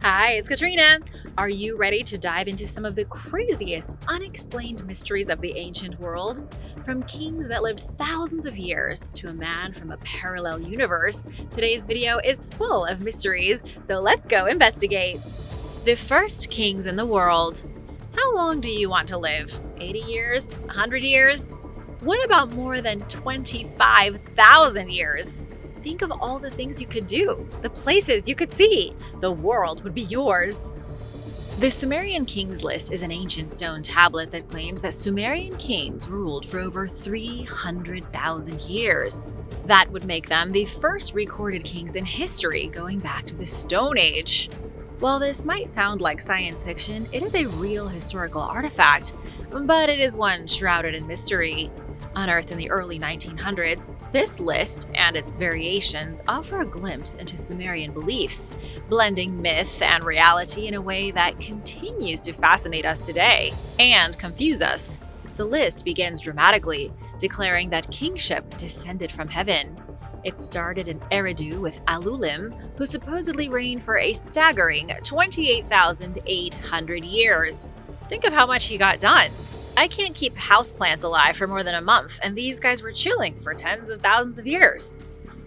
Hi, it's Katrina. Are you ready to dive into some of the craziest unexplained mysteries of the ancient world? From kings that lived thousands of years to a man from a parallel universe, today's video is full of mysteries, so let's go investigate. The first kings in the world. How long do you want to live? 80 years? 100 years? What about more than 25,000 years? Think of all the things you could do, the places you could see. The world would be yours. The Sumerian Kings List is an ancient stone tablet that claims that Sumerian kings ruled for over 300,000 years. That would make them the first recorded kings in history going back to the Stone Age. While this might sound like science fiction, it is a real historical artifact, but it is one shrouded in mystery. Unearthed in the early 1900s, this list and its variations offer a glimpse into Sumerian beliefs, blending myth and reality in a way that continues to fascinate us today and confuse us. The list begins dramatically, declaring that kingship descended from heaven. It started in Eridu with Alulim, who supposedly reigned for a staggering 28,800 years. Think of how much he got done. I can't keep houseplants alive for more than a month, and these guys were chilling for tens of thousands of years.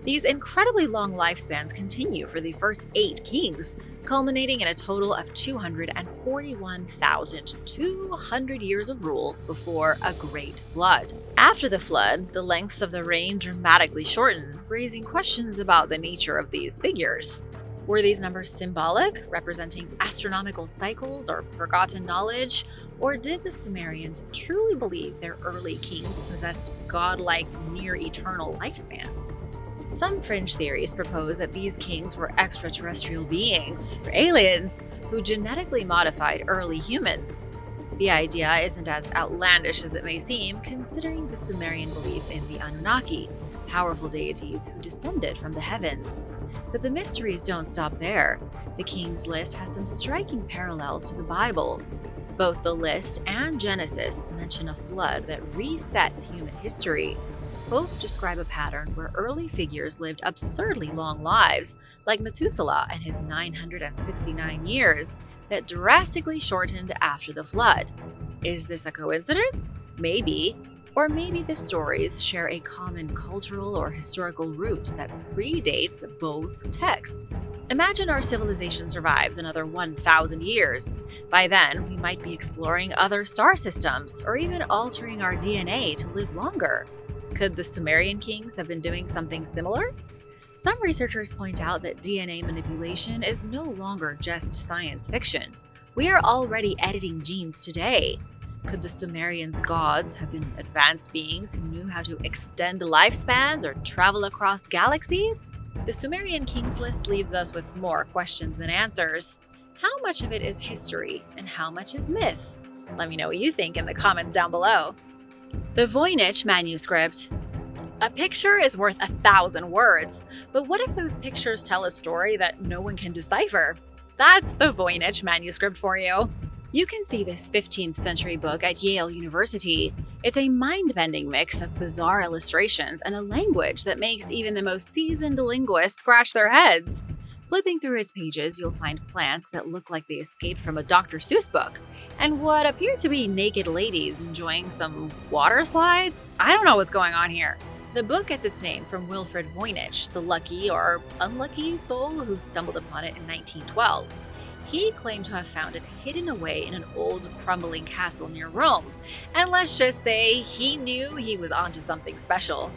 These incredibly long lifespans continue for the first 8 kings, culminating in a total of 241,200 years of rule before a great flood. After the flood, the lengths of the reign dramatically shortened, raising questions about the nature of these figures. Were these numbers symbolic, representing astronomical cycles or forgotten knowledge? Or did the Sumerians truly believe their early kings possessed godlike, near-eternal lifespans? Some fringe theories propose that these kings were extraterrestrial beings, or aliens, who genetically modified early humans. The idea isn't as outlandish as it may seem, considering the Sumerian belief in the Anunnaki, powerful deities who descended from the heavens. But the mysteries don't stop there. The Kings List has some striking parallels to the Bible. Both the list and Genesis mention a flood that resets human history. Both describe a pattern where early figures lived absurdly long lives, like Methuselah and his 969 years, that drastically shortened after the flood. Is this a coincidence? Maybe. Or maybe the stories share a common cultural or historical root that predates both texts. Imagine our civilization survives another 1,000 years. By then, we might be exploring other star systems or even altering our DNA to live longer. Could the Sumerian kings have been doing something similar? Some researchers point out that DNA manipulation is no longer just science fiction. We are already editing genes today. Could the Sumerians' gods have been advanced beings who knew how to extend lifespans or travel across galaxies? The Sumerian Kings List leaves us with more questions than answers. How much of it is history and how much is myth? Let me know what you think in the comments down below. The Voynich manuscript. A picture is worth 1,000 words, but what if those pictures tell a story that no one can decipher? That's the Voynich manuscript for you. You can see this 15th century book at Yale University. It's a mind-bending mix of bizarre illustrations and a language that makes even the most seasoned linguists scratch their heads. Flipping through its pages, you'll find plants that look like they escaped from a Dr. Seuss book, and what appear to be naked ladies enjoying some water slides? I don't know what's going on here. The book gets its name from Wilfrid Voynich, the lucky or unlucky soul who stumbled upon it in 1912. He claimed to have found it hidden away in an old, crumbling castle near Rome, and let's just say he knew he was onto something special.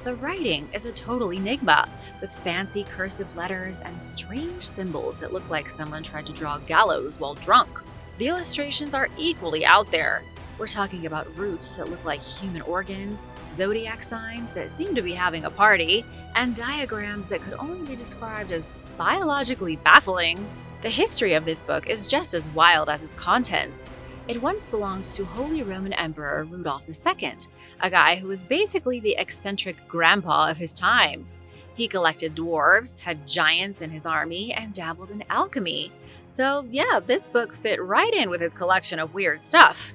The writing is a total enigma, with fancy cursive letters and strange symbols that look like someone tried to draw gallows while drunk. The illustrations are equally out there. We're talking about roots that look like human organs, zodiac signs that seem to be having a party, and diagrams that could only be described as biologically baffling. The history of this book is just as wild as its contents. It once belonged to Holy Roman Emperor Rudolph II, a guy who was basically the eccentric grandpa of his time. He collected dwarves, had giants in his army, and dabbled in alchemy. So yeah, this book fit right in with his collection of weird stuff.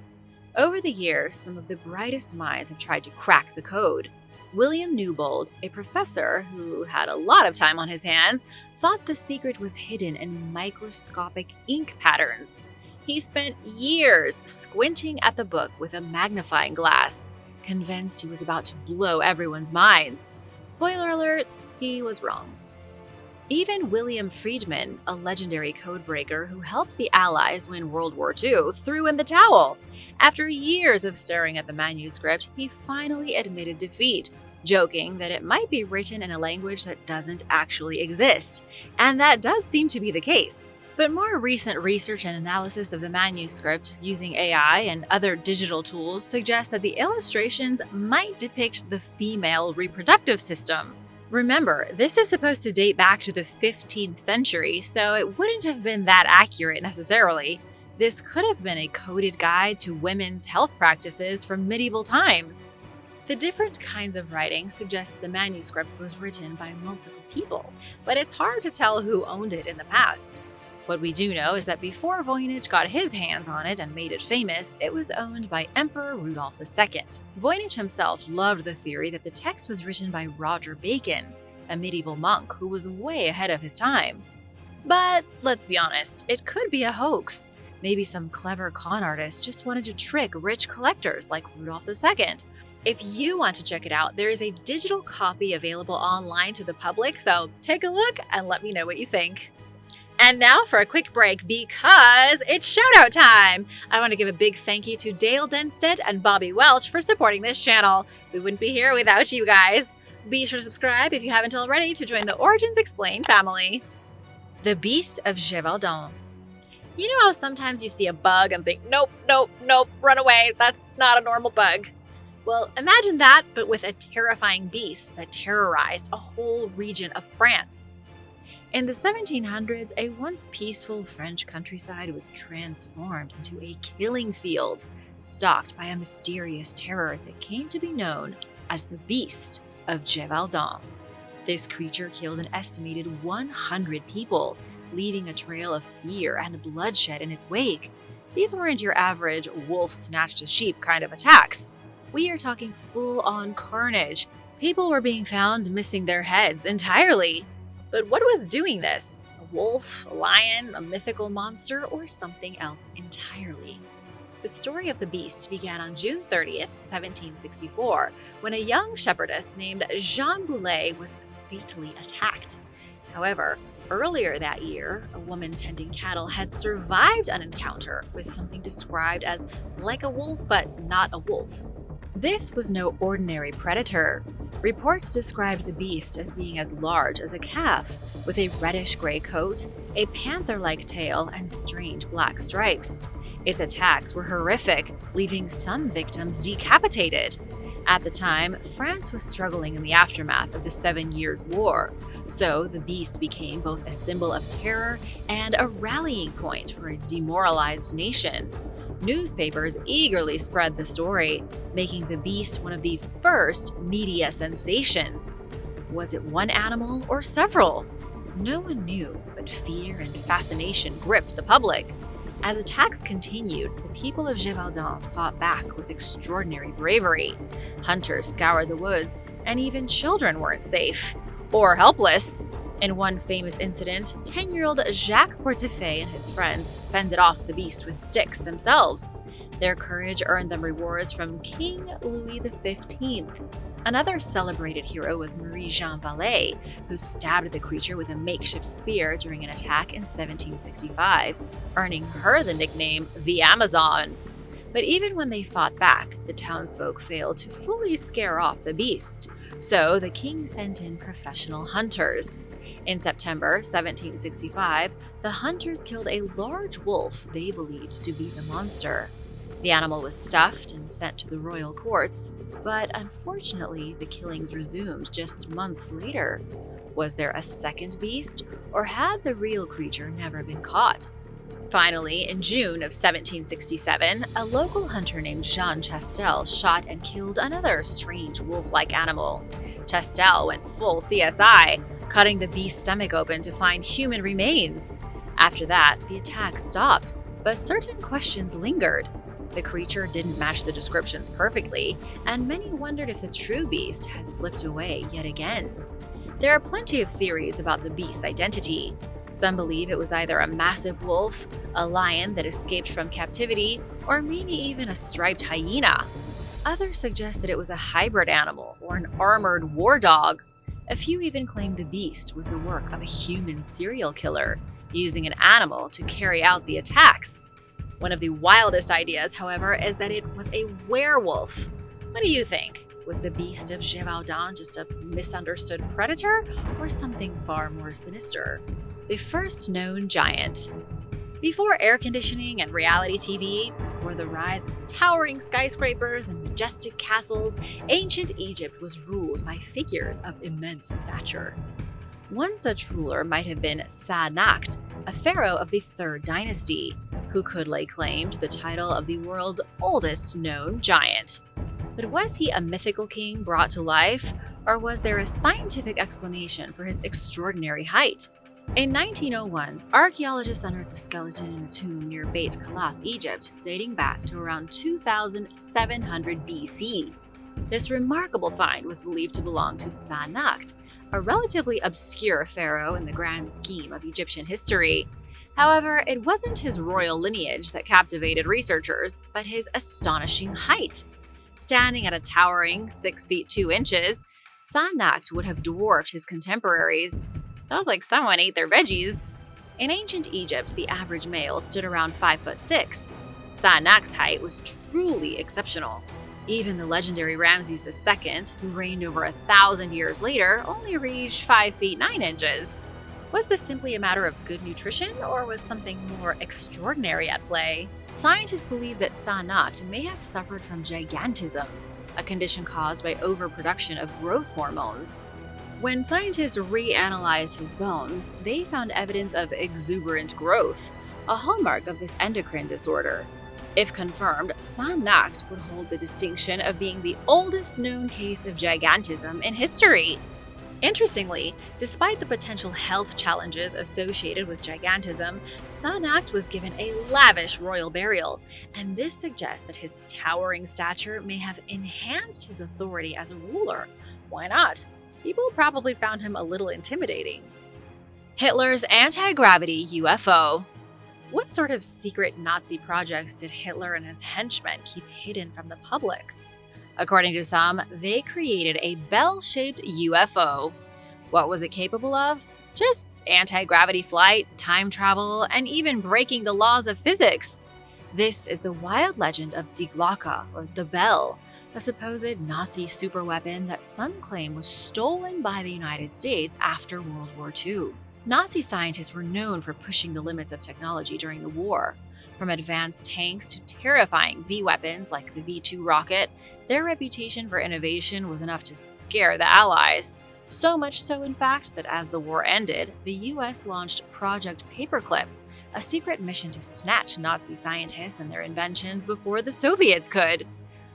Over the years, some of the brightest minds have tried to crack the code. William Newbold, a professor who had a lot of time on his hands, thought the secret was hidden in microscopic ink patterns. He spent years squinting at the book with a magnifying glass, convinced he was about to blow everyone's minds. Spoiler alert, he was wrong. Even William Friedman, a legendary codebreaker who helped the Allies win World War II, threw in the towel. After years of staring at the manuscript, he finally admitted defeat, joking that it might be written in a language that doesn't actually exist. And that does seem to be the case. But more recent research and analysis of the manuscript using AI and other digital tools suggests that the illustrations might depict the female reproductive system. Remember, this is supposed to date back to the 15th century, so it wouldn't have been that accurate necessarily. This could have been a coded guide to women's health practices from medieval times. The different kinds of writing suggest that the manuscript was written by multiple people, but it's hard to tell who owned it in the past. What we do know is that before Voynich got his hands on it and made it famous, it was owned by Emperor Rudolf II. Voynich himself loved the theory that the text was written by Roger Bacon, a medieval monk who was way ahead of his time. But let's be honest, it could be a hoax. Maybe some clever con artist just wanted to trick rich collectors like Rudolf II. If you want to check it out, there is a digital copy available online to the public, so take a look and let me know what you think. And now for a quick break because it's shout-out time! I want to give a big thank you to Dale Denstead and Bobby Welch for supporting this channel. We wouldn't be here without you guys. Be sure to subscribe if you haven't already to join the Origins Explained family. The Beast of Gévaudan. You know how sometimes you see a bug and think, nope, nope, nope, run away, that's not a normal bug. Well, imagine that, but with a terrifying beast that terrorized a whole region of France. In the 1700s, a once peaceful French countryside was transformed into a killing field, stalked by a mysterious terror that came to be known as the Beast of Gévaudan. This creature killed an estimated 100 people, leaving a trail of fear and bloodshed in its wake. These weren't your average wolf snatched a sheep kind of attacks. We are talking full-on carnage. People were being found missing their heads entirely. But what was doing this? A wolf, a lion, a mythical monster, or something else entirely? The story of the beast began on June 30th, 1764, when a young shepherdess named Jeanne Boulet was fatally attacked. However, earlier that year, a woman tending cattle had survived an encounter with something described as like a wolf but not a wolf. This was no ordinary predator. Reports described the beast as being as large as a calf, with a reddish-gray coat, a panther-like tail, and strange black stripes. Its attacks were horrific, leaving some victims decapitated. At the time, France was struggling in the aftermath of the 7 Years' War, so the beast became both a symbol of terror and a rallying point for a demoralized nation. Newspapers eagerly spread the story, making the beast one of the first media sensations. Was it one animal or several? No one knew, but fear and fascination gripped the public. As attacks continued, the people of Gévaudan fought back with extraordinary bravery. Hunters scoured the woods, and even children weren't safe. Or helpless. In one famous incident, 10-year-old Jacques Portefeuille and his friends fended off the beast with sticks themselves. Their courage earned them rewards from King Louis XV. Another celebrated hero was Marie-Jeanne Vallée, who stabbed the creature with a makeshift spear during an attack in 1765, earning her the nickname the Amazon. But even when they fought back, the townsfolk failed to fully scare off the beast, so the king sent in professional hunters. In September 1765, the hunters killed a large wolf they believed to be the monster. The animal was stuffed and sent to the royal courts, but unfortunately the killings resumed just months later. Was there a second beast, or had the real creature never been caught? Finally, in June of 1767, a local hunter named Jean Chastel shot and killed another strange wolf-like animal. Chastel went full CSI, cutting the beast's stomach open to find human remains. After that, the attack stopped, but certain questions lingered. The creature didn't match the descriptions perfectly, and many wondered if the true beast had slipped away yet again. There are plenty of theories about the beast's identity. Some believe it was either a massive wolf, a lion that escaped from captivity, or maybe even a striped hyena. Others suggest that it was a hybrid animal or an armored war dog. A few even claim the beast was the work of a human serial killer, using an animal to carry out the attacks. One of the wildest ideas, however, is that it was a werewolf. What do you think? Was the beast of Gévaudan just a misunderstood predator, or something far more sinister? The first known giant. Before air conditioning and reality TV, before the rise of towering skyscrapers and majestic castles, ancient Egypt was ruled by figures of immense stature. One such ruler might have been Sa-Nakht, a pharaoh of the 3rd dynasty, who could lay claim to the title of the world's oldest known giant. But was he a mythical king brought to life, or was there a scientific explanation for his extraordinary height? In 1901, archaeologists unearthed a skeleton in a tomb near Beit Khalaf, Egypt, dating back to around 2700 BC. This remarkable find was believed to belong to Sa-Nakht, a relatively obscure pharaoh in the grand scheme of Egyptian history. However, it wasn't his royal lineage that captivated researchers, but his astonishing height. Standing at a towering 6 feet 2 inches, Sa-Nakht would have dwarfed his contemporaries. Sounds like someone ate their veggies. In ancient Egypt, the average male stood around 5'6". Sa-Nakht's height was truly exceptional. Even the legendary Ramses II, who reigned over 1,000 years later, only reached 5 feet 9 inches. Was this simply a matter of good nutrition, or was something more extraordinary at play? Scientists believe that Sa-Nakht may have suffered from gigantism, a condition caused by overproduction of growth hormones. When scientists reanalyzed his bones, they found evidence of exuberant growth, a hallmark of this endocrine disorder. If confirmed, Sa-Nakht would hold the distinction of being the oldest known case of gigantism in history. Interestingly, despite the potential health challenges associated with gigantism, Sa-Nakht was given a lavish royal burial, and this suggests that his towering stature may have enhanced his authority as a ruler. Why not? People probably found him a little intimidating. Hitler's anti-gravity UFO. What sort of secret Nazi projects did Hitler and his henchmen keep hidden from the public? According to some, they created a bell-shaped UFO. What was it capable of? Just anti-gravity flight, time travel, and even breaking the laws of physics. This is the wild legend of Die Glocke, or the Bell, a supposed Nazi superweapon that some claim was stolen by the United States after World War II. Nazi scientists were known for pushing the limits of technology during the war. From advanced tanks to terrifying V-weapons like the V-2 rocket, their reputation for innovation was enough to scare the Allies. So much so, in fact, that as the war ended, the US launched Project Paperclip, a secret mission to snatch Nazi scientists and their inventions before the Soviets could.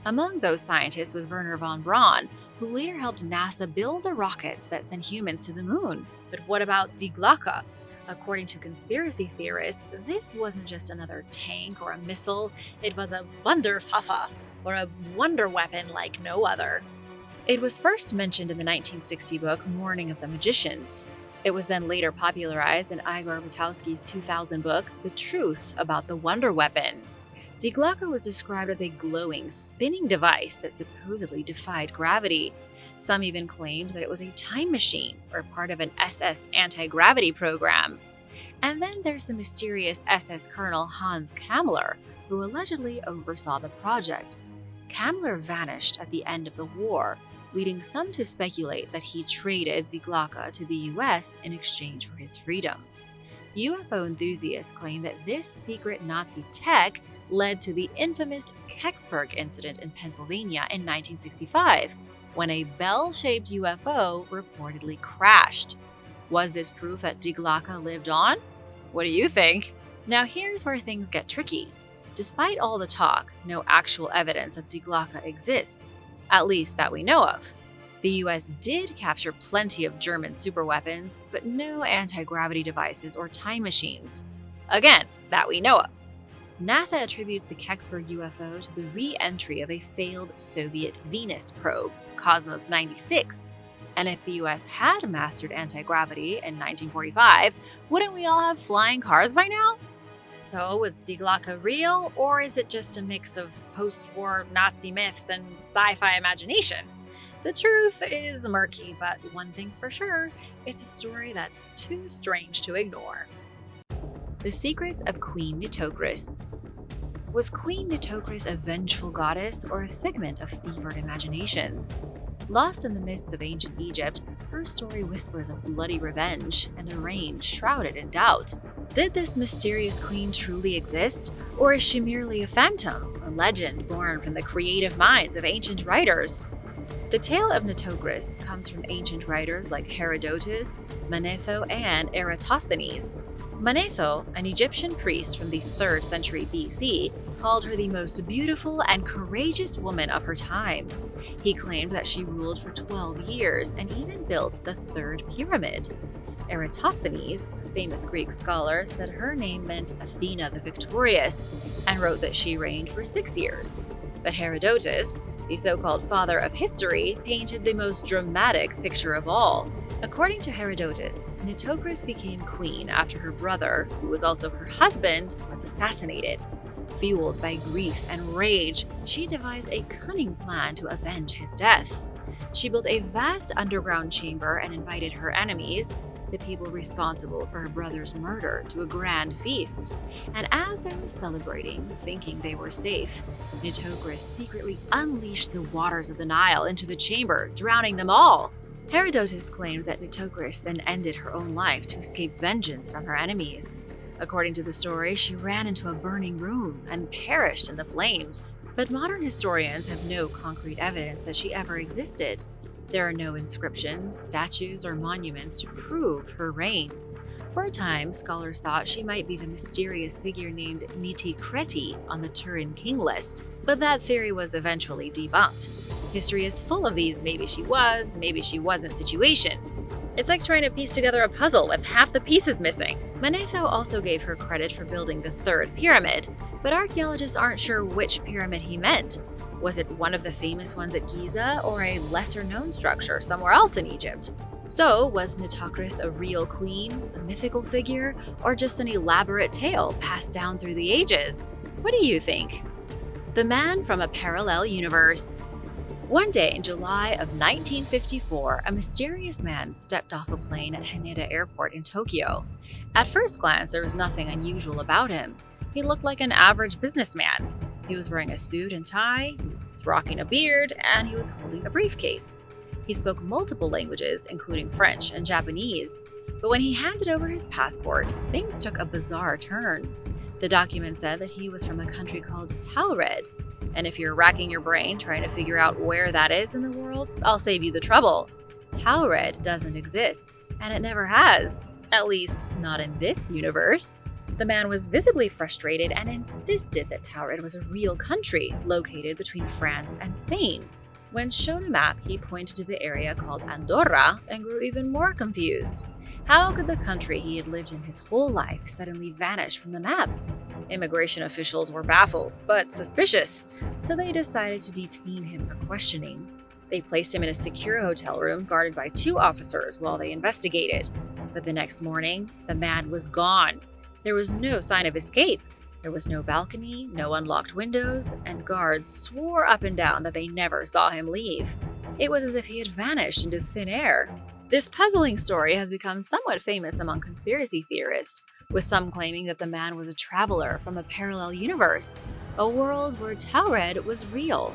Among those scientists was Wernher von Braun, who later helped NASA build the rockets that sent humans to the moon. But what about Die Glocke? According to conspiracy theorists, this wasn't just another tank or a missile, it was a Wunderwaffe, or a wonder weapon like no other. It was first mentioned in the 1960 book Morning of the Magicians. It was then later popularized in Igor Butowski's 2000 book, The Truth About the Wonder Weapon. Die Glocke was described as a glowing, spinning device that supposedly defied gravity. Some even claimed that it was a time machine or part of an SS anti-gravity program. And then there's the mysterious SS Colonel Hans Kammler, who allegedly oversaw the project. Kammler vanished at the end of the war, leading some to speculate that he traded Die Glocke to the US in exchange for his freedom. UFO enthusiasts claim that this secret Nazi tech led to the infamous Kecksburg incident in Pennsylvania in 1965, when a bell-shaped UFO reportedly crashed. Was this proof that Die Glocke lived on? What do you think? Now here's where things get tricky. Despite all the talk, no actual evidence of Die Glocke exists, at least that we know of. The US did capture plenty of German superweapons, but no anti-gravity devices or time machines. Again, that we know of. NASA attributes the Kecksburg UFO to the re-entry of a failed Soviet Venus probe, Cosmos 96. And if the US had mastered anti-gravity in 1945, wouldn't we all have flying cars by now? So, was Diglaka real, or is it just a mix of post-war Nazi myths and sci-fi imagination? The truth is murky, but one thing's for sure, it's a story that's too strange to ignore. The Secrets of Queen Nitocris. Was Queen Nitocris a vengeful goddess or a figment of fevered imaginations? Lost in the mists of ancient Egypt, her story whispers of bloody revenge and a reign shrouded in doubt. Did this mysterious queen truly exist, or is she merely a phantom, a legend born from the creative minds of ancient writers? The tale of Nitocris comes from ancient writers like Herodotus, Manetho, and Eratosthenes. Manetho, an Egyptian priest from the 3rd century BC, called her the most beautiful and courageous woman of her time. He claimed that she ruled for 12 years and even built the 3rd pyramid. Eratosthenes, a famous Greek scholar, said her name meant Athena the Victorious, and wrote that she reigned for 6 years. But Herodotus, the so-called father of history, painted the most dramatic picture of all. According to Herodotus, Nitocris became queen after her brother, who was also her husband, was assassinated. Fueled by grief and rage, she devised a cunning plan to avenge his death. She built a vast underground chamber and invited her enemies, the people responsible for her brother's murder, to a grand feast. And as they were celebrating, thinking they were safe, Nitocris secretly unleashed the waters of the Nile into the chamber, drowning them all. Herodotus claimed that Nitocris then ended her own life to escape vengeance from her enemies. According to the story, she ran into a burning room and perished in the flames. But modern historians have no concrete evidence that she ever existed. There are no inscriptions, statues, or monuments to prove her reign. For a time, scholars thought she might be the mysterious figure named Niti Creti on the Turin king list, but that theory was eventually debunked. History is full of these maybe she was, maybe she wasn't situations. It's like trying to piece together a puzzle with half the pieces missing. Manetho also gave her credit for building the 3rd pyramid, but archaeologists aren't sure which pyramid he meant. Was it one of the famous ones at Giza, or a lesser-known structure somewhere else in Egypt? So, was Nitocris a real queen, a mythical figure, or just an elaborate tale passed down through the ages? What do you think? The Man from a Parallel Universe. One day in July of 1954, a mysterious man stepped off a plane at Haneda Airport in Tokyo. At first glance, there was nothing unusual about him. He looked like an average businessman. He was wearing a suit and tie, he was rocking a beard, and he was holding a briefcase. He spoke multiple languages, including French and Japanese. But when he handed over his passport, things took a bizarre turn. The document said that he was from a country called Taured. And if you're racking your brain trying to figure out where that is in the world, I'll save you the trouble. Taured doesn't exist, and it never has. At least, not in this universe. The man was visibly frustrated and insisted that Taured was a real country located between France and Spain. When shown a map, he pointed to the area called Andorra and grew even more confused. How could the country he had lived in his whole life suddenly vanish from the map? Immigration officials were baffled, but suspicious, so they decided to detain him for questioning. They placed him in a secure hotel room guarded by 2 officers while they investigated. But the next morning, the man was gone. There was no sign of escape. There was no balcony, no unlocked windows, and guards swore up and down that they never saw him leave. It was as if he had vanished into thin air. This puzzling story has become somewhat famous among conspiracy theorists, with some claiming that the man was a traveler from a parallel universe, a world where Taured was real.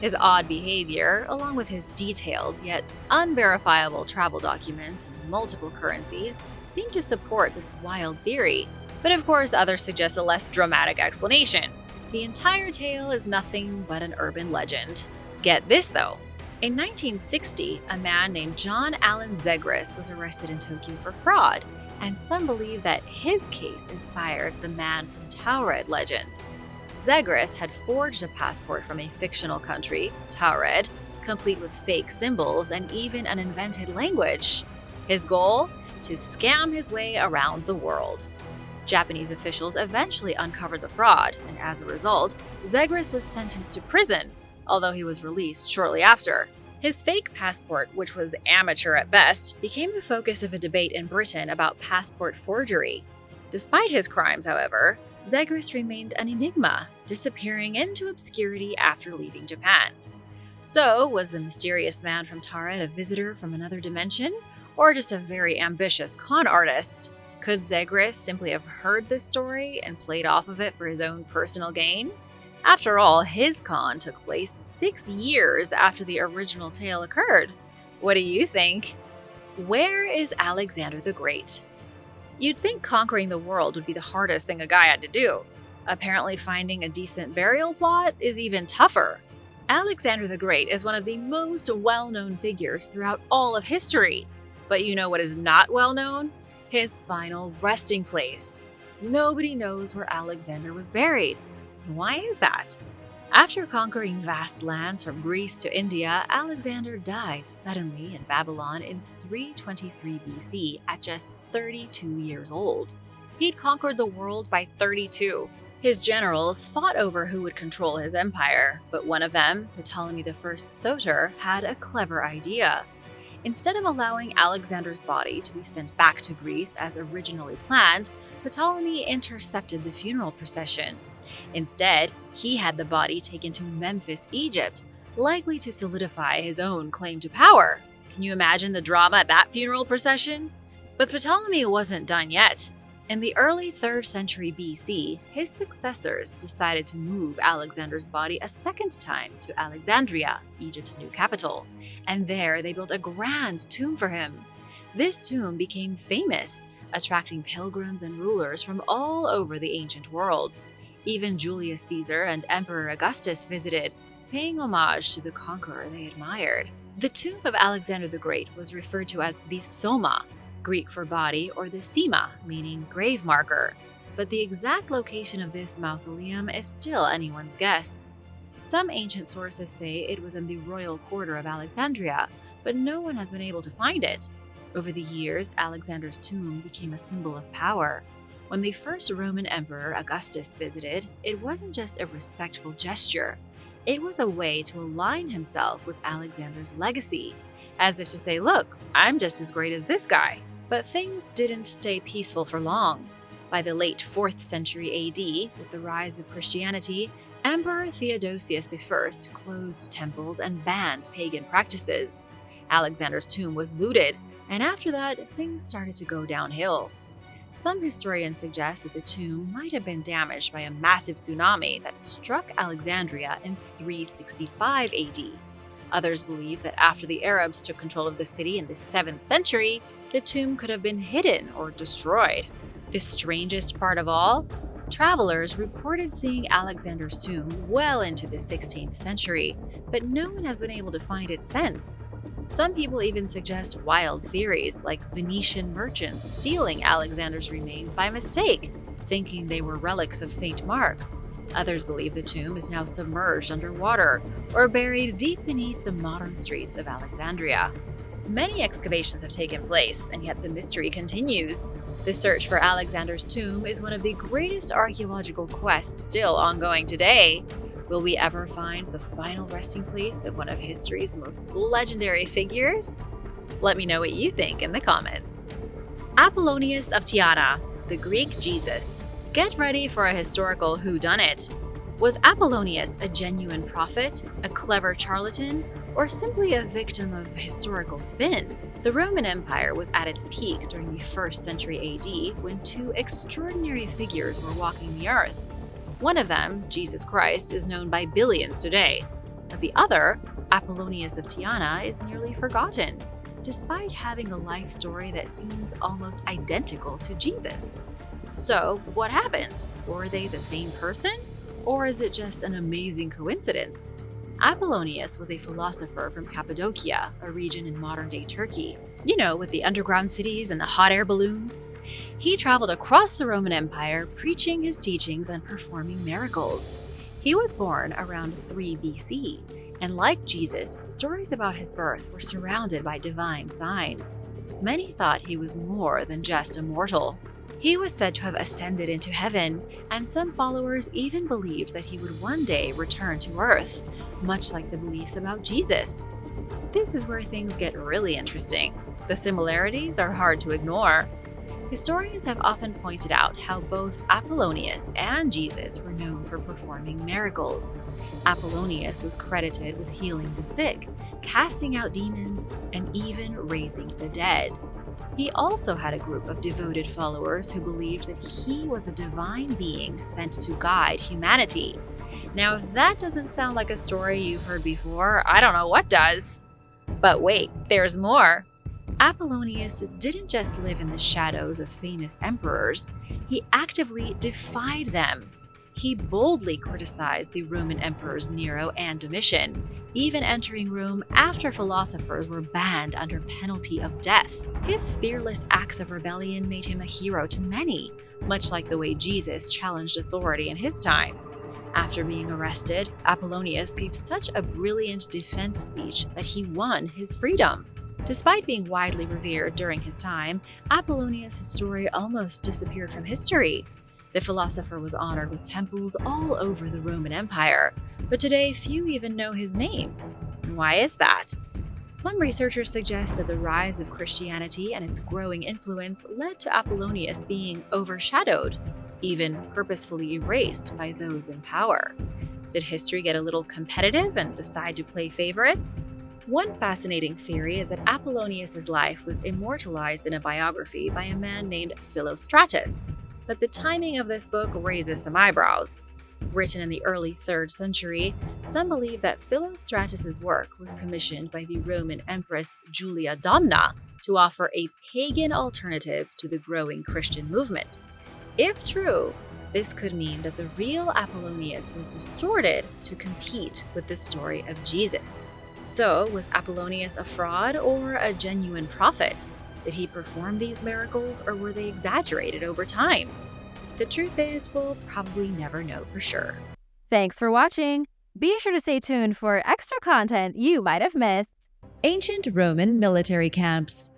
His odd behavior, along with his detailed yet unverifiable travel documents in multiple currencies, seem to support this wild theory. But of course, others suggest a less dramatic explanation. The entire tale is nothing but an urban legend. Get this though. In 1960, a man named John Allen Zegras was arrested in Tokyo for fraud, and some believe that his case inspired the Man from Taured legend. Zegras had forged a passport from a fictional country, Taured, complete with fake symbols and even an invented language. His goal? To scam his way around the world. Japanese officials eventually uncovered the fraud, and as a result, Zegras was sentenced to prison, although he was released shortly after. His fake passport, which was amateur at best, became the focus of a debate in Britain about passport forgery. Despite his crimes, however, Zegras remained an enigma, disappearing into obscurity after leaving Japan. So, was the mysterious man from Tara a visitor from another dimension, or just a very ambitious con artist? Could Zegras simply have heard this story and played off of it for his own personal gain? After all, his con took place 6 years after the original tale occurred. What do you think? Where is Alexander the Great? You'd think conquering the world would be the hardest thing a guy had to do. Apparently finding a decent burial plot is even tougher. Alexander the Great is one of the most well-known figures throughout all of history. But you know what is not well known? His final resting place. Nobody knows where Alexander was buried. Why is that? After conquering vast lands from Greece to India, Alexander died suddenly in Babylon in 323 BC at just 32 years old. He'd conquered the world by 32. His generals fought over who would control his empire, but one of them, Ptolemy I Soter, had a clever idea. Instead of allowing Alexander's body to be sent back to Greece as originally planned, Ptolemy intercepted the funeral procession. Instead, he had the body taken to Memphis, Egypt, likely to solidify his own claim to power. Can you imagine the drama at that funeral procession? But Ptolemy wasn't done yet. In the early 3rd century BC, his successors decided to move Alexander's body a second time to Alexandria, Egypt's new capital, and there they built a grand tomb for him. This tomb became famous, attracting pilgrims and rulers from all over the ancient world. Even Julius Caesar and Emperor Augustus visited, paying homage to the conqueror they admired. The tomb of Alexander the Great was referred to as the Soma, Greek for body, or the Sema, meaning grave marker. But the exact location of this mausoleum is still anyone's guess. Some ancient sources say it was in the royal quarter of Alexandria, but no one has been able to find it. Over the years, Alexander's tomb became a symbol of power. When the first Roman emperor Augustus visited, it wasn't just a respectful gesture. It was a way to align himself with Alexander's legacy, as if to say, look, I'm just as great as this guy. But things didn't stay peaceful for long. By the late 4th century AD, with the rise of Christianity, Emperor Theodosius I closed temples and banned pagan practices. Alexander's tomb was looted, and after that, things started to go downhill. Some historians suggest that the tomb might have been damaged by a massive tsunami that struck Alexandria in 365 AD. Others believe that after the Arabs took control of the city in the 7th century, the tomb could have been hidden or destroyed. The strangest part of all? Travelers reported seeing Alexander's tomb well into the 16th century, but no one has been able to find it since. Some people even suggest wild theories, like Venetian merchants stealing Alexander's remains by mistake, thinking they were relics of St. Mark. Others believe the tomb is now submerged underwater or buried deep beneath the modern streets of Alexandria. Many excavations have taken place, and yet the mystery continues. The search for Alexander's tomb is one of the greatest archaeological quests still ongoing today. Will we ever find the final resting place of one of history's most legendary figures? Let me know what you think in the comments. Apollonius of Tyana, the Greek Jesus. Get ready for a historical whodunit. Was Apollonius a genuine prophet, a clever charlatan, or simply a victim of historical spin? The Roman Empire was at its peak during the 1st century AD when two extraordinary figures were walking the earth. One of them, Jesus Christ, is known by billions today, but the other, Apollonius of Tyana, is nearly forgotten, despite having a life story that seems almost identical to Jesus. So, what happened? Were they the same person? Or is it just an amazing coincidence? Apollonius was a philosopher from Cappadocia, a region in modern-day Turkey. You know, with the underground cities and the hot air balloons. He traveled across the Roman Empire, preaching his teachings and performing miracles. He was born around 3 BC, and like Jesus, stories about his birth were surrounded by divine signs. Many thought he was more than just a mortal. He was said to have ascended into heaven, and some followers even believed that he would one day return to Earth, much like the beliefs about Jesus. This is where things get really interesting. The similarities are hard to ignore. Historians have often pointed out how both Apollonius and Jesus were known for performing miracles. Apollonius was credited with healing the sick, casting out demons, and even raising the dead. He also had a group of devoted followers who believed that he was a divine being sent to guide humanity. Now, if that doesn't sound like a story you've heard before, I don't know what does. But wait, there's more. Apollonius didn't just live in the shadows of famous emperors, he actively defied them. He boldly criticized the Roman emperors Nero and Domitian, even entering Rome after philosophers were banned under penalty of death. His fearless acts of rebellion made him a hero to many, much like the way Jesus challenged authority in his time. After being arrested, Apollonius gave such a brilliant defense speech that he won his freedom. Despite being widely revered during his time, Apollonius' story almost disappeared from history. The philosopher was honored with temples all over the Roman Empire, but today few even know his name. And why is that? Some researchers suggest that the rise of Christianity and its growing influence led to Apollonius being overshadowed, even purposefully erased by those in power. Did history get a little competitive and decide to play favorites? One fascinating theory is that Apollonius' life was immortalized in a biography by a man named Philostratus, but the timing of this book raises some eyebrows. Written in the early 3rd century, some believe that Philostratus' work was commissioned by the Roman Empress Julia Domna to offer a pagan alternative to the growing Christian movement. If true, this could mean that the real Apollonius was distorted to compete with the story of Jesus. So, was Apollonius a fraud or a genuine prophet? Did he perform these miracles or were they exaggerated over time? The truth is, we'll probably never know for sure. Thanks for watching. Be sure to stay tuned for extra content you might have missed. Ancient Roman military camps.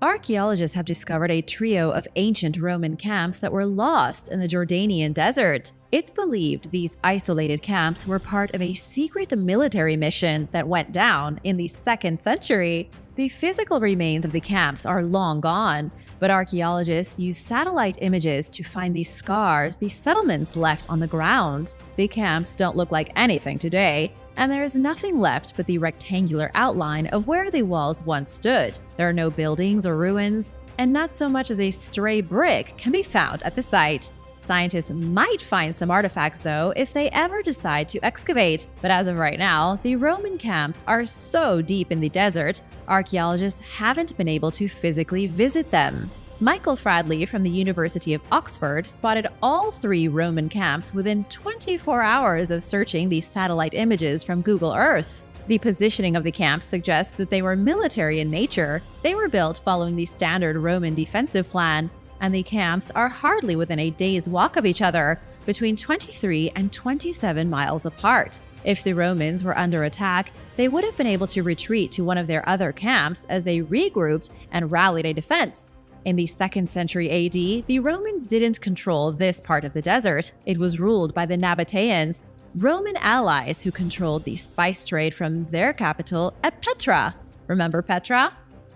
Archaeologists have discovered a trio of ancient Roman camps that were lost in the Jordanian desert. It's believed these isolated camps were part of a secret military mission that went down in the 2nd century. The physical remains of the camps are long gone, but archaeologists use satellite images to find the scars the settlements left on the ground. The camps don't look like anything today, and there is nothing left but the rectangular outline of where the walls once stood. There are no buildings or ruins, and not so much as a stray brick can be found at the site. Scientists might find some artifacts, though, if they ever decide to excavate. But as of right now, the Roman camps are so deep in the desert, archaeologists haven't been able to physically visit them. Michael Fradley from the University of Oxford spotted all 3 Roman camps within 24 hours of searching the satellite images from Google Earth. The positioning of the camps suggests that they were military in nature. They were built following the standard Roman defensive plan, and the camps are hardly within a day's walk of each other, between 23 and 27 miles apart. If the Romans were under attack, they would have been able to retreat to one of their other camps as they regrouped and rallied a defense. In the 2nd century AD, the Romans didn't control this part of the desert. It was ruled by the Nabateans, Roman allies who controlled the spice trade from their capital at Petra. Remember Petra?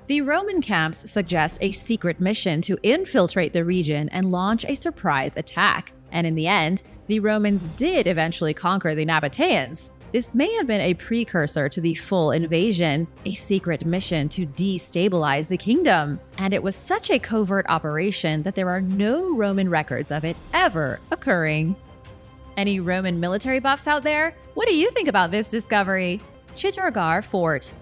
The Roman camps suggest a secret mission to infiltrate the region and launch a surprise attack. And in the end, the Romans did eventually conquer the Nabateans. This may have been a precursor to the full invasion, a secret mission to destabilize the kingdom. And it was such a covert operation that there are no Roman records of it ever occurring. Any Roman military buffs out there? What do you think about this discovery? Chittorgarh Fort.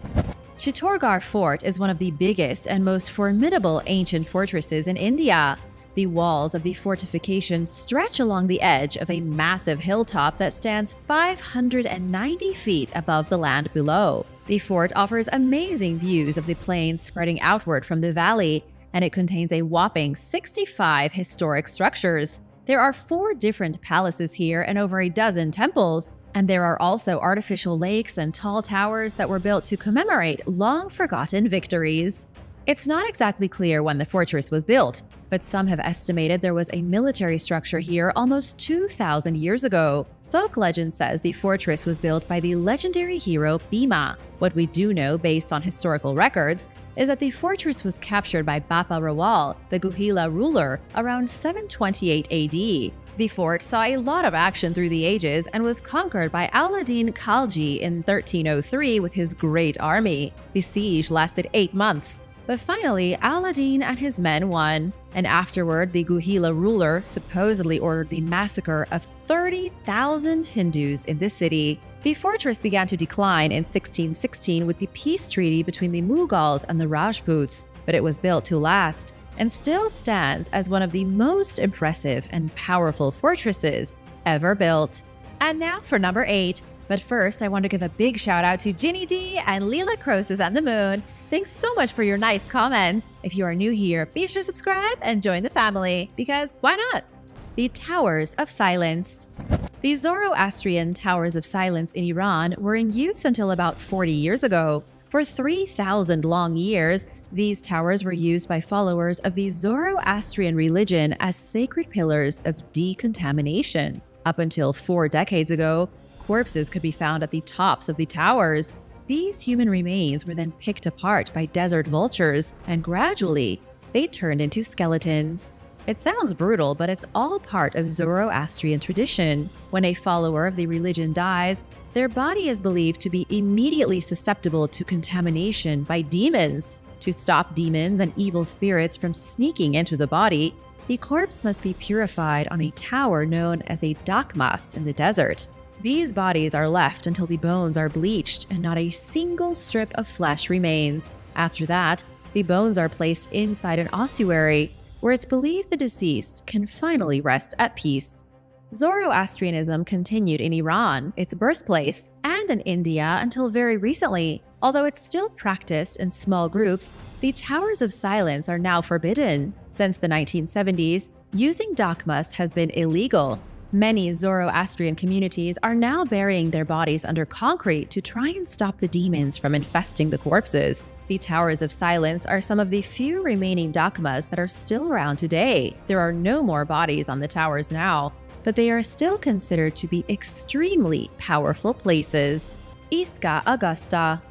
Chittorgarh Fort is one of the biggest and most formidable ancient fortresses in India. The walls of the fortification stretch along the edge of a massive hilltop that stands 590 feet above the land below. The fort offers amazing views of the plains spreading outward from the valley, and it contains a whopping 65 historic structures. There are 4 different palaces here and over a dozen temples, and there are also artificial lakes and tall towers that were built to commemorate long-forgotten victories. It's not exactly clear when the fortress was built, but some have estimated there was a military structure here almost 2,000 years ago. Folk legend says the fortress was built by the legendary hero Bhima. What we do know based on historical records is that the fortress was captured by Bappa Rawal, the Guhila ruler, around 728 AD. The fort saw a lot of action through the ages and was conquered by Al-Din Khalji in 1303 with his great army. The siege lasted 8 months. But finally, Al-Din and his men won, and afterward, the Guhila ruler supposedly ordered the massacre of 30,000 Hindus in the city. The fortress began to decline in 1616 with the peace treaty between the Mughals and the Rajputs, but it was built to last and still stands as one of the most impressive and powerful fortresses ever built. And now for number 8. But first, I want to give a big shout out to Ginny D and Leela Croesus and the Moon. Thanks so much for your nice comments. If you are new here, be sure to subscribe and join the family, because why not? The Towers of Silence. The Zoroastrian Towers of Silence in Iran were in use until about 40 years ago. For 3,000 long years, these towers were used by followers of the Zoroastrian religion as sacred pillars of decontamination. Up until 4 decades ago, corpses could be found at the tops of the towers. These human remains were then picked apart by desert vultures, and gradually, they turned into skeletons. It sounds brutal, but it's all part of Zoroastrian tradition. When a follower of the religion dies, their body is believed to be immediately susceptible to contamination by demons. To stop demons and evil spirits from sneaking into the body, the corpse must be purified on a tower known as a dakmas in the desert. These bodies are left until the bones are bleached and not a single strip of flesh remains. After that, the bones are placed inside an ossuary, where it's believed the deceased can finally rest at peace. Zoroastrianism continued in Iran, its birthplace, and in India until very recently. Although it's still practiced in small groups, the Towers of Silence are now forbidden. Since the 1970s, using dakmas has been illegal. Many Zoroastrian communities are now burying their bodies under concrete to try and stop the demons from infesting the corpses. The Towers of Silence are some of the few remaining dakmas that are still around today. There are no more bodies on the towers now, but they are still considered to be extremely powerful places. Isca Augusta.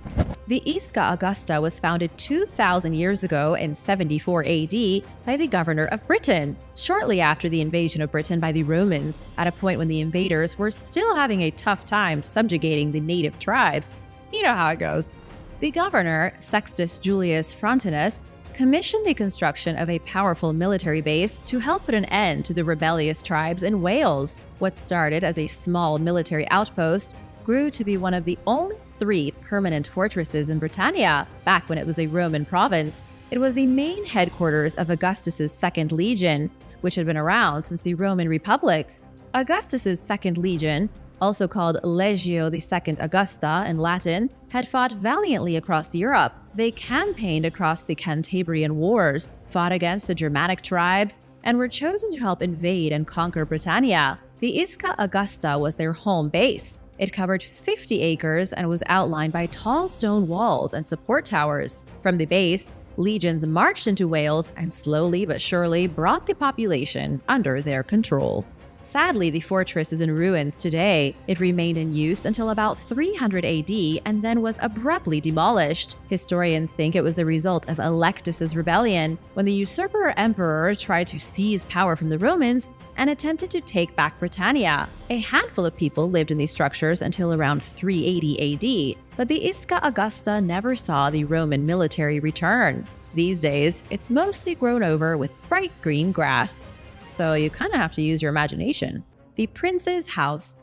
The Isca Augusta was founded 2,000 years ago in 74 AD by the governor of Britain, shortly after the invasion of Britain by the Romans, at a point when the invaders were still having a tough time subjugating the native tribes. You know how it goes. The governor, Sextus Julius Frontinus, commissioned the construction of a powerful military base to help put an end to the rebellious tribes in Wales. What started as a small military outpost grew to be one of the only 3 permanent fortresses in Britannia, back when it was a Roman province. It was the main headquarters of Augustus's Second Legion, which had been around since the Roman Republic. Augustus's Second Legion, also called Legio II Augusta in Latin, had fought valiantly across Europe. They campaigned across the Cantabrian Wars, fought against the Germanic tribes, and were chosen to help invade and conquer Britannia. The Isca Augusta was their home base. It covered 50 acres and was outlined by tall stone walls and support towers. From the base, legions marched into Wales and slowly but surely brought the population under their control. Sadly, the fortress is in ruins today. It remained in use until about 300 AD and then was abruptly demolished. Historians think it was the result of Electus's rebellion, when the usurper emperor tried to seize power from the Romans and attempted to take back Britannia. A handful of people lived in these structures until around 380 AD, but the Isca Augusta never saw the Roman military return. These days, it's mostly grown over with bright green grass. So you kind of have to use your imagination. The Prince's House.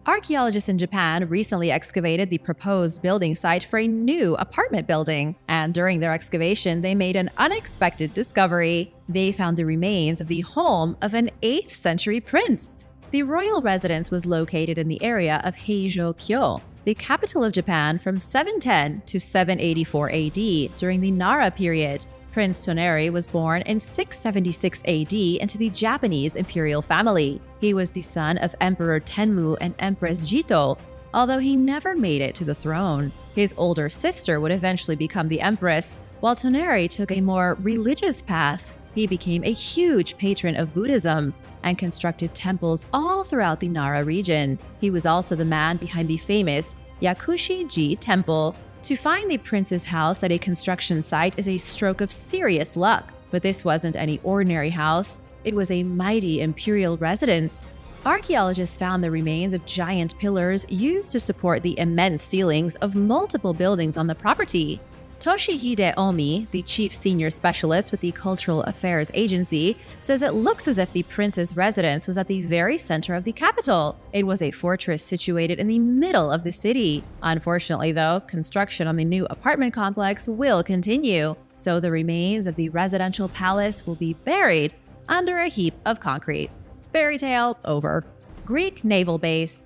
Archaeologists in Japan recently excavated the proposed building site for a new apartment building, and during their excavation, they made an unexpected discovery. They found the remains of the home of an 8th century prince. The royal residence was located in the area of Heijō-kyo, the capital of Japan, from 710 to 784 AD during the Nara period. Prince Toneri was born in 676 AD into the Japanese imperial family. He was the son of Emperor Tenmu and Empress Jito, although he never made it to the throne. His older sister would eventually become the empress, while Toneri took a more religious path. He became a huge patron of Buddhism and constructed temples all throughout the Nara region. He was also the man behind the famous Yakushi-ji Temple. To find the prince's house at a construction site is a stroke of serious luck, but this wasn't any ordinary house. It was a mighty imperial residence. Archaeologists found the remains of giant pillars used to support the immense ceilings of multiple buildings on the property. Toshihide Omi, the chief senior specialist with the Cultural Affairs Agency, says it looks as if the prince's residence was at the very center of the capital. It was a fortress situated in the middle of the city. Unfortunately, though, construction on the new apartment complex will continue, so the remains of the residential palace will be buried under a heap of concrete. Fairy tale over. Greek naval base.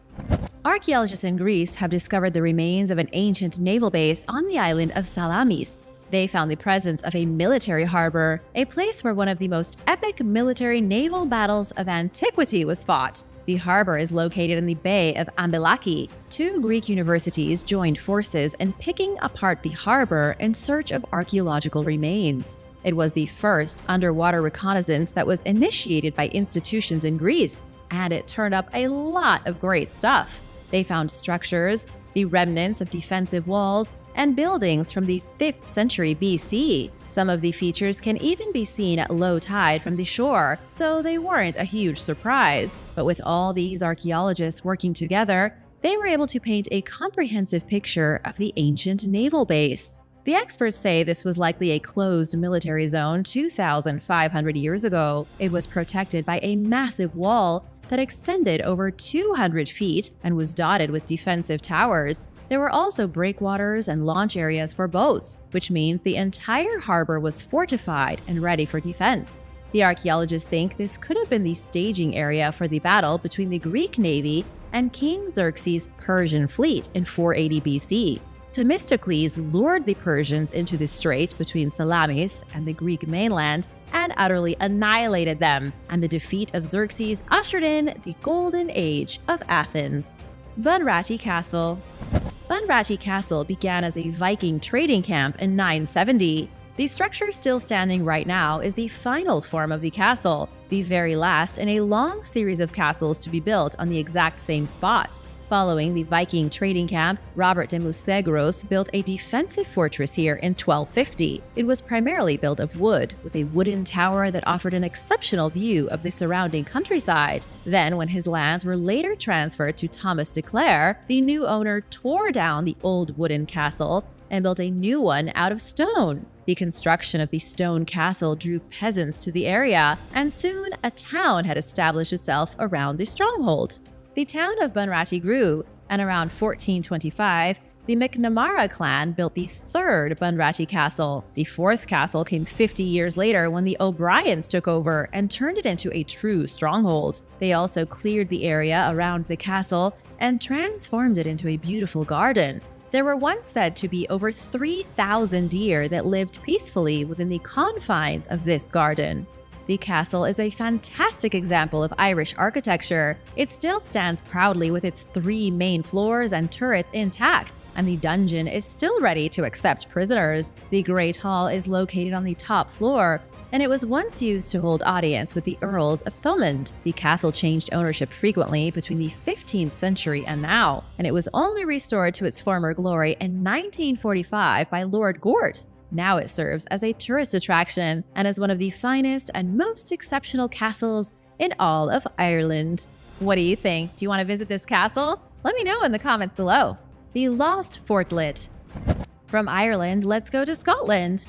Archaeologists in Greece have discovered the remains of an ancient naval base on the island of Salamis. They found the presence of a military harbor, a place where one of the most epic military naval battles of antiquity was fought. The harbor is located in the Bay of Ambilaki. 2 Greek universities joined forces in picking apart the harbor in search of archaeological remains. It was the first underwater reconnaissance that was initiated by institutions in Greece, and it turned up a lot of great stuff. They found structures, the remnants of defensive walls, and buildings from the 5th century BC. Some of the features can even be seen at low tide from the shore, so they weren't a huge surprise. But with all these archaeologists working together, they were able to paint a comprehensive picture of the ancient naval base. The experts say this was likely a closed military zone 2,500 years ago. It was protected by a massive wall that extended over 200 feet and was dotted with defensive towers. There were also breakwaters and launch areas for boats, which means the entire harbor was fortified and ready for defense. The archaeologists think this could have been the staging area for the battle between the Greek navy and King Xerxes' Persian fleet in 480 BC. Themistocles lured the Persians into the strait between Salamis and the Greek mainland and utterly annihilated them, and the defeat of Xerxes ushered in the golden age of Athens. Bunratty Castle. Bunratty Castle began as a Viking trading camp in 970. The structure still standing right now is the final form of the castle, the very last in a long series of castles to be built on the exact same spot. Following the Viking trading camp, Robert de Musegros built a defensive fortress here in 1250. It was primarily built of wood, with a wooden tower that offered an exceptional view of the surrounding countryside. Then, when his lands were later transferred to Thomas de Clare, the new owner tore down the old wooden castle and built a new one out of stone. The construction of the stone castle drew peasants to the area, and soon a town had established itself around the stronghold. The town of Bunratty grew, and around 1425, the McNamara clan built the 3rd Bunratty Castle. The 4th castle came 50 years later when the O'Briens took over and turned it into a true stronghold. They also cleared the area around the castle and transformed it into a beautiful garden. There were once said to be over 3,000 deer that lived peacefully within the confines of this garden. The castle is a fantastic example of Irish architecture. It still stands proudly with its 3 main floors and turrets intact, and the dungeon is still ready to accept prisoners. The Great Hall is located on the top floor, and it was once used to hold audience with the Earls of Thomond. The castle changed ownership frequently between the 15th century and now, and it was only restored to its former glory in 1945 by Lord Gort. Now it serves as a tourist attraction and is one of the finest and most exceptional castles in all of Ireland. What do you think? Do you want to visit this castle? Let me know in the comments below. The Lost Fortlet. From Ireland, let's go to Scotland.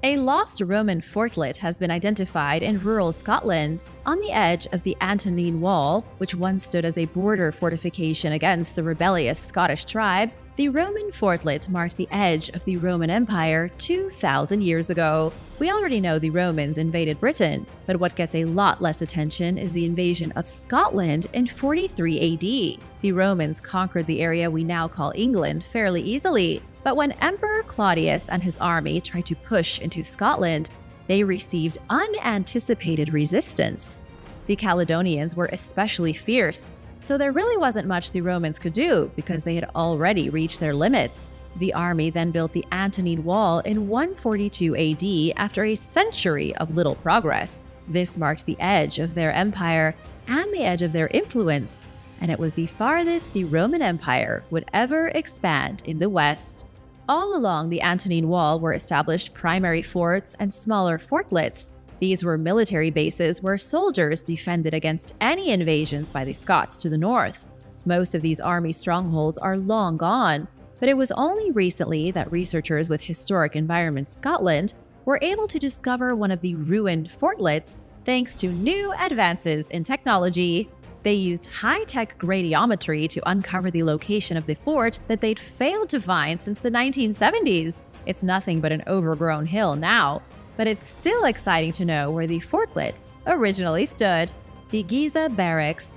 A lost Roman fortlet has been identified in rural Scotland. On the edge of the Antonine Wall, which once stood as a border fortification against the rebellious Scottish tribes, the Roman fortlet marked the edge of the Roman Empire 2,000 years ago. We already know the Romans invaded Britain, but what gets a lot less attention is the invasion of Scotland in 43 AD. The Romans conquered the area we now call England fairly easily. But when Emperor Claudius and his army tried to push into Scotland, they received unanticipated resistance. The Caledonians were especially fierce, so there really wasn't much the Romans could do because they had already reached their limits. The army then built the Antonine Wall in 142 AD after a century of little progress. This marked the edge of their empire and the edge of their influence, and it was the farthest the Roman Empire would ever expand in the West. All along the Antonine Wall were established primary forts and smaller fortlets. These were military bases where soldiers defended against any invasions by the Scots to the north. Most of these army strongholds are long gone, but it was only recently that researchers with Historic Environment Scotland were able to discover one of the ruined fortlets thanks to new advances in technology. They used high-tech gradiometry to uncover the location of the fort that they'd failed to find since the 1970s. It's nothing but an overgrown hill now, but it's still exciting to know where the fortlet originally stood. The Giza Barracks.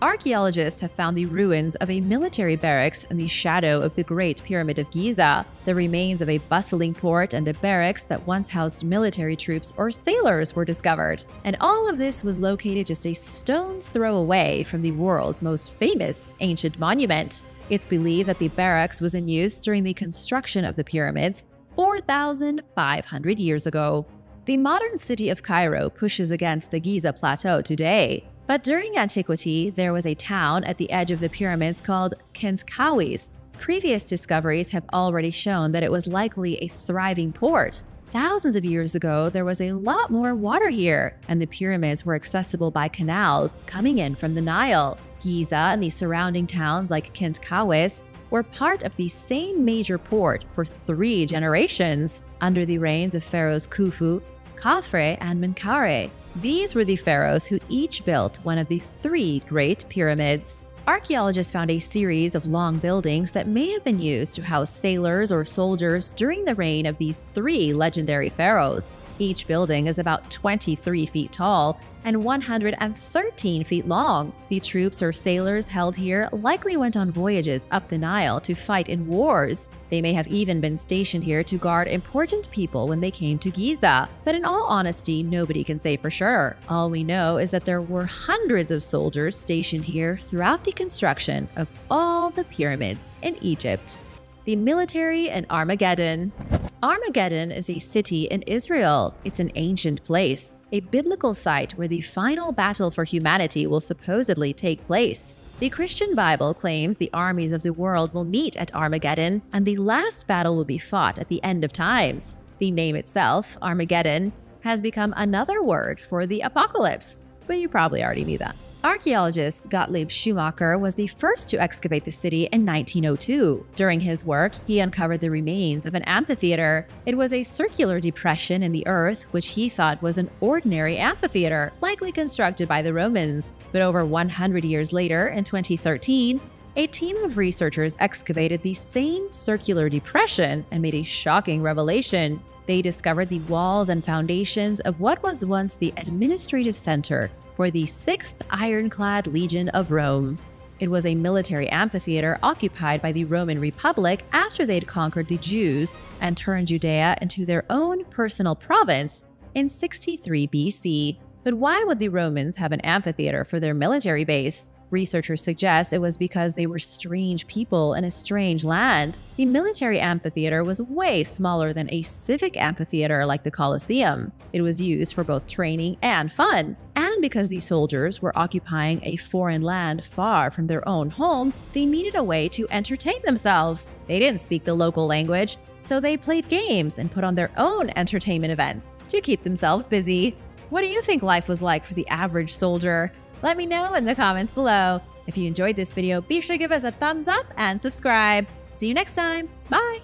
Archaeologists have found the ruins of a military barracks in the shadow of the Great Pyramid of Giza, the remains of a bustling port and a barracks that once housed military troops or sailors were discovered. And all of this was located just a stone's throw away from the world's most famous ancient monument. It's believed that the barracks was in use during the construction of the pyramids 4,500 years ago. The modern city of Cairo pushes against the Giza Plateau today. But during antiquity, there was a town at the edge of the pyramids called Khentkawis. Previous discoveries have already shown that it was likely a thriving port. Thousands of years ago, there was a lot more water here, and the pyramids were accessible by canals coming in from the Nile. Giza and the surrounding towns like Khentkawis were part of the same major port for 3 generations, under the reigns of pharaohs Khufu, Khafre, and Menkaure. These were the pharaohs who each built one of the 3 Great Pyramids. Archaeologists found a series of long buildings that may have been used to house sailors or soldiers during the reign of these 3 legendary pharaohs. Each building is about 23 feet tall and 113 feet long. The troops or sailors held here likely went on voyages up the Nile to fight in wars. They may have even been stationed here to guard important people when they came to Giza. But in all honesty, nobody can say for sure. All we know is that there were hundreds of soldiers stationed here throughout the construction of all the pyramids in Egypt. The military in Armageddon. Armageddon is a city in Israel. It's an ancient place, a biblical site where the final battle for humanity will supposedly take place. The Christian Bible claims the armies of the world will meet at Armageddon, and the last battle will be fought at the end of times. The name itself, Armageddon, has become another word for the apocalypse, but you probably already knew that. Archaeologist Gottlieb Schumacher was the first to excavate the city in 1902. During his work, he uncovered the remains of an amphitheater. It was a circular depression in the earth, which he thought was an ordinary amphitheater, likely constructed by the Romans. But over 100 years later, in 2013, a team of researchers excavated the same circular depression and made a shocking revelation. They discovered the walls and foundations of what was once the administrative center for the 6th Ironclad Legion of Rome. It was a military amphitheater occupied by the Roman Republic after they'd conquered the Jews and turned Judea into their own personal province in 63 BC. But why would the Romans have an amphitheater for their military base? Researchers suggest it was because they were strange people in a strange land. The military amphitheater was way smaller than a civic amphitheater like the Colosseum. It was used for both training and fun. And because the soldiers were occupying a foreign land far from their own home, they needed a way to entertain themselves. They didn't speak the local language, so they played games and put on their own entertainment events to keep themselves busy. What do you think life was like for the average soldier? Let me know in the comments below. If you enjoyed this video, be sure to give us a thumbs up and subscribe. See you next time. Bye!